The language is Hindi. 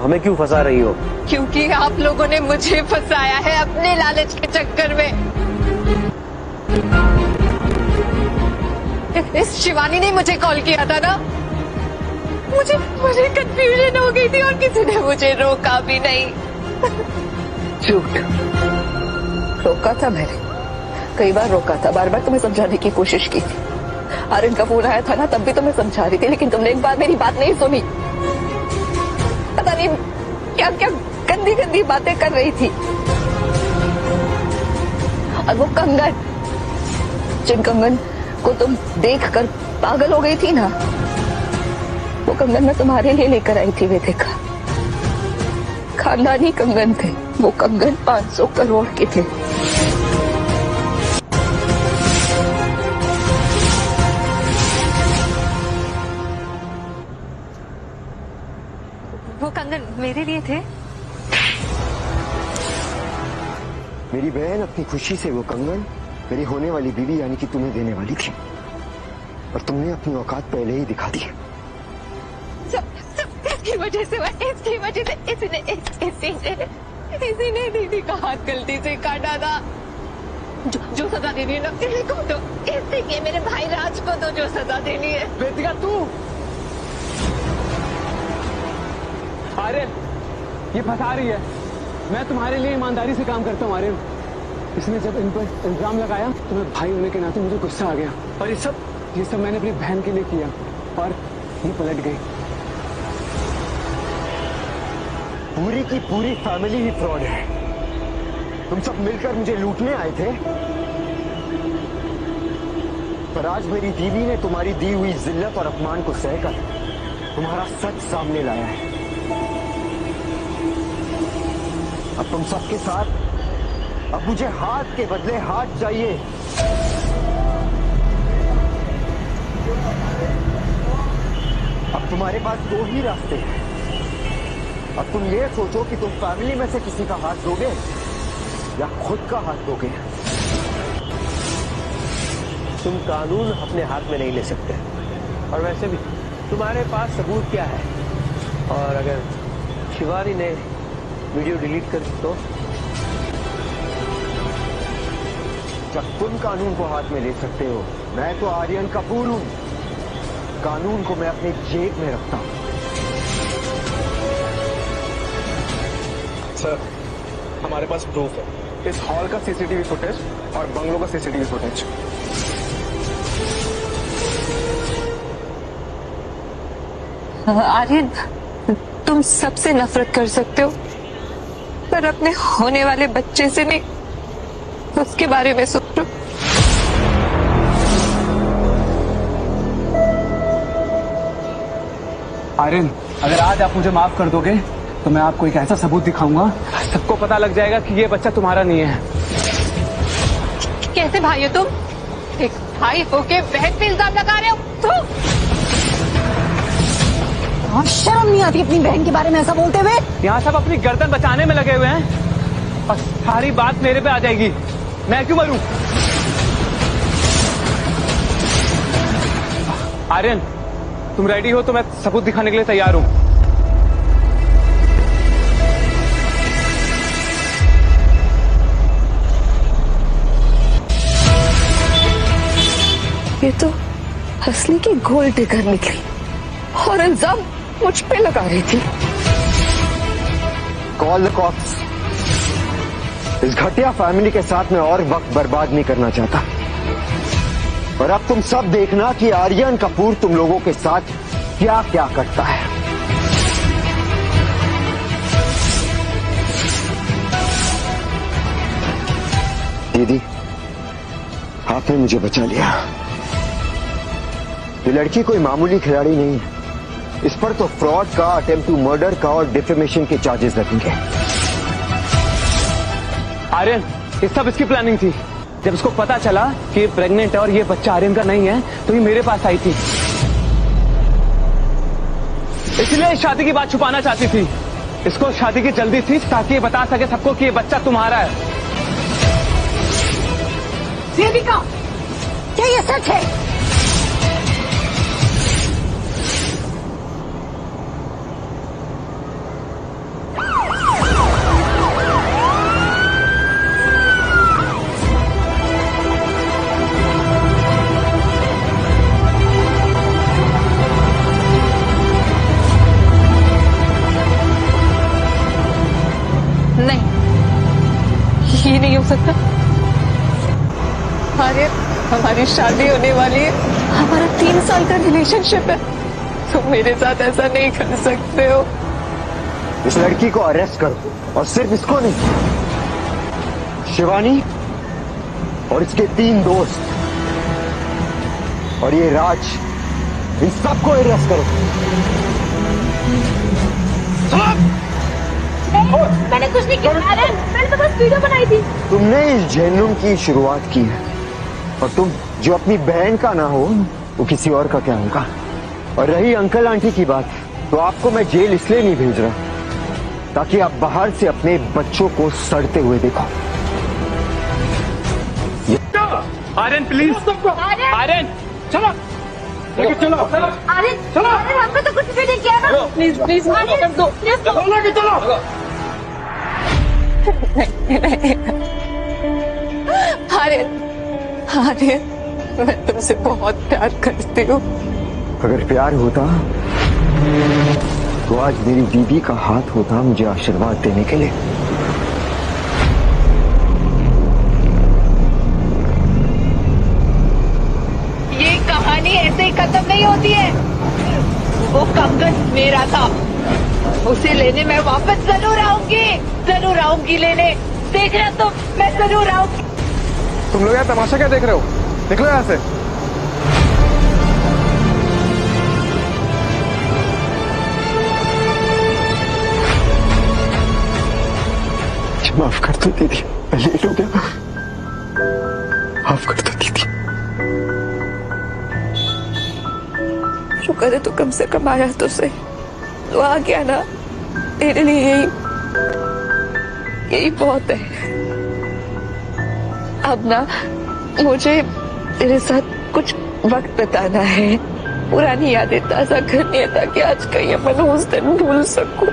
हमें क्यों फंसा रही हो? क्योंकि आप लोगों ने मुझे फंसाया है अपने लालच के चक्कर में। इस शिवानी ने मुझे कॉल किया था ना, मुझे कंफ्यूजन हो गई थी और किसी ने मुझे रोका भी नहीं। झूठ। रोका था मैंने, कई बार रोका था, बार बार तुम्हें समझाने की कोशिश की थी। आर्यन का फोन आया था ना, तब भी तुम्हें समझा रही थी, लेकिन तुमने एक बार मेरी बात नहीं सुनी। पता नहीं क्या क्या गंदी गंदी बातें कर रही थी। और वो कंगन, जिन कंगन को तुम देखकर पागल हो गई थी ना, वो कंगन मैं तुम्हारे लिए लेकर आई थी वेदिका। खानदानी कंगन थे वो, कंगन 500 करोड़ के थे। वो कंगन मेरे लिए थे। मेरी बहन अपनी खुशी से वो कंगन मेरी होने वाली बीवी यानी कि तुम्हें देने वाली थी, और तुमने अपनी औकात पहले ही दिखा दी। इसकी वजह से इसी ने दीदी का हाथ गलती से काटा था। जो सजा देनी है ना इसी को दो, इसी के मेरे भाई राज को दो जो सजा देनी है। वेदिका तू, आर्यन ये फंसा रही है। मैं तुम्हारे लिए ईमानदारी से काम करता हूँ आर्यन। इसने जब इन पर इल्जाम लगाया तो मैं भाई होने के नाते मुझे गुस्सा आ गया, और ये सब मैंने अपनी बहन के लिए किया, और ये पलट गई। पूरी की पूरी फैमिली ही फ्रॉड है। तुम सब मिलकर मुझे लूटने आए थे, पर आज मेरी बीवी ने तुम्हारी दी हुई जिल्लत और अपमान को सहकर तुम्हारा सच सामने लाया है। अब तुम सबके साथ, अब मुझे हाथ के बदले हाथ चाहिए। अब तुम्हारे पास दो ही रास्ते हैं। अब तुम ये सोचो कि तुम फैमिली में से किसी का हाथ दोगे या खुद का हाथ दोगे। तुम कानून अपने हाथ में नहीं ले सकते, और वैसे भी तुम्हारे पास सबूत क्या है? और अगर शिवानी ने वीडियो डिलीट कर दी तो? जब तुम कानून को हाथ में ले सकते हो, मैं तो आर्यन कपूर हूं। कानून को मैं अपनी जेब में रखता हूं। सर, हमारे पास प्रूफ है, इस हॉल का सीसीटीवी फुटेज और बंगलों का सीसीटीवी फुटेज। आर्यन, तुम सबसे नफरत कर सकते हो, पर अपने होने वाले बच्चे से नहीं, उसके बारे में सोचो। आर्यन, अगर आज आप मुझे माफ कर दोगे तो मैं आपको एक ऐसा सबूत दिखाऊंगा, सबको पता लग जाएगा कि ये बच्चा तुम्हारा नहीं है। कैसे भाई हो तुम? एक भाई होके बहन पे इल्जाम लगा रहे हो तुम? शर्म नहीं आती अपनी बहन के बारे में ऐसा बोलते हुए? यहाँ सब अपनी गर्दन बचाने में लगे हुए हैं, और सारी बात मेरे पे आ जाएगी। मैं क्यों मरूं? आर्यन, तुम रेडी हो तो मैं सबूत दिखाने के लिए तैयार हूं। ये तो असली की गोल्ड डिगर निकली, और इल्जाम मुझ पे लगा रही थी। Call the cops. इस घटिया फैमिली के साथ मैं और वक्त बर्बाद नहीं करना चाहता, और अब तुम सब देखना कि आर्यन कपूर तुम लोगों के साथ क्या क्या करता है। दीदी, आपने मुझे बचा लिया। ये लड़की कोई मामूली खिलाड़ी नहीं है। इस पर तो फ्रॉड का, अटेम्प्ट टू मर्डर का और डिफेमेशन के चार्जेस लगेंगे। आर्यन, ये सब इसकी प्लानिंग थी। जब इसको पता चला कि ये प्रेग्नेंट है और ये बच्चा आर्यन का नहीं है, तो ये मेरे पास आई थी। इसलिए इस शादी की बात छुपाना चाहती थी। इसको शादी की जल्दी थी ताकि ये बता सके सबको कि ये बच्चा तुम्हारा है। देविका, क्या ये सच है? सकता? अरे हमारी शादी होने वाली है, हमारा 3 साल का रिलेशनशिप है, तुम मेरे साथ ऐसा नहीं कर सकते हो। इस लड़की को अरेस्ट करो, और सिर्फ इसको नहीं, शिवानी और इसके 3 दोस्त और ये राज, इन सबको अरेस्ट करो। मैंने कुछ नहीं किया, मैंने तो बस वीडियो बनाई थी। तुमने इस जेनुम की शुरुआत की है, और तुम जो अपनी बहन का ना हो वो किसी और का क्या होगा। और रही अंकल आंटी की बात, तो आपको मैं जेल इसलिए नहीं भेज रहा ताकि आप बाहर से अपने बच्चों को सड़ते हुए देखो। आर्यन प्लीज, आर्यन चलो लेके चलो, अरे चलो, अरे हमको तो कुछ भी नहीं किया ना। प्लीज प्लीज कर दो। चलो लेके चलो। आर्यन, आर्यन, मैं तुमसे बहुत प्यार करती हूँ। अगर प्यार होता तो आज मेरी दीदी का हाथ होता मुझे आशीर्वाद देने के लिए। ये कहानी ऐसे ही खत्म नहीं होती है। वो कंगन मेरा था, उसे लेने मैं वापस जरूर आऊंगी लेने। देखना तुम, मैं जरूर आऊंगी। तुम लोग यहाँ तमाशा क्या देख रहे हो? निकलो यहाँ से। माफ कर दो दीदी, मैं ले लूंगा, माफ कर दो दीदी। शुक्र है तो कम से कम आया तो सही, तो आ गया ना, तेरे लिए यही बहुत है। अब ना मुझे तेरे साथ कुछ वक्त बिताना है, पुरानी यादें ताजा करनी है ताकि आज का ये मन उस दिन भूल सकूं।